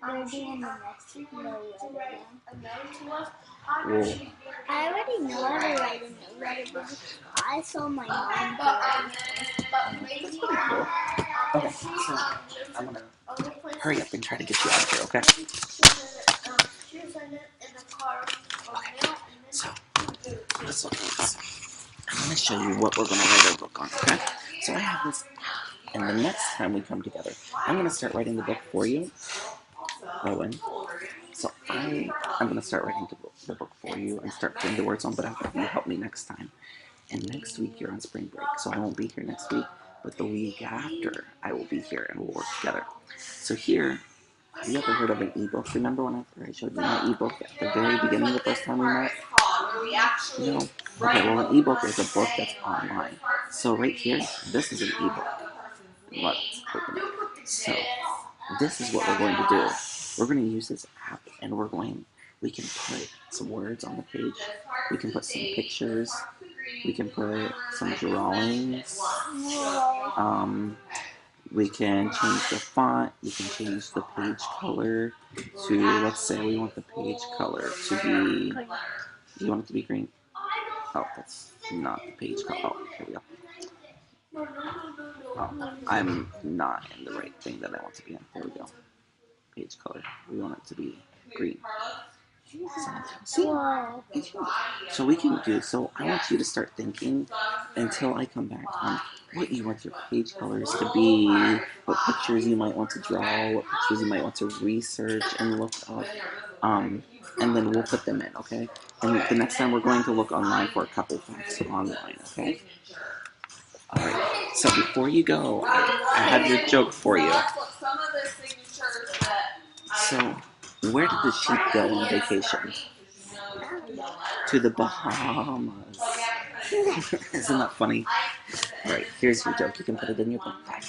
[SPEAKER 1] They're doing the next
[SPEAKER 3] To
[SPEAKER 1] no
[SPEAKER 3] write a note to us.
[SPEAKER 2] Whoa.
[SPEAKER 1] I already know how to write a note letter because I saw my mom
[SPEAKER 3] But maybe
[SPEAKER 2] That's pretty cool. Okay, so I'm gonna hurry up and try to get you out of here, okay?
[SPEAKER 3] She'll send it in a car or mail, and
[SPEAKER 2] So, let's look at this. I'm gonna show you what we're gonna write our book on, okay? So I have this, and the next time we come together, I'm gonna start writing the book for you, Owen. So I'm gonna start writing the book for you and start putting the words on, but I hope you help me next time. And next week you're on spring break, so I won't be here next week, but the week after I will be here and we'll work together. So here, have you ever heard of an ebook? Remember when I showed you my ebook at the very beginning, the first time we met? No? Okay, well an ebook is a book that's online. So right here, this is an ebook. Let's open it. So this is what we're going to do. We're going to use this app, and we can put some words on the page. We can put some pictures. We can put some drawings. We can change the font. We can change the page color to, let's say we want the page color to be, do you want it to be green? Oh, that's not the page color. Oh, here we go. Oh, I'm not in the right thing that I want to be in. There we go. Page color. We want it to be green. See?
[SPEAKER 1] Whoa.
[SPEAKER 2] So we can do, so I want you to start thinking until I come back on what you want your page colors to be, what pictures you might want to draw, what pictures you might want to research and look up, and then we'll put them in, okay? And the next time we're going to look online for a couple facts online, okay? Alright, so before you go, I have your joke for you.
[SPEAKER 4] Some of the signatures that
[SPEAKER 2] So, where did the sheep go on vacation? To the Bahamas. Isn't that funny? Alright, here's your joke. You can put it in your book bag.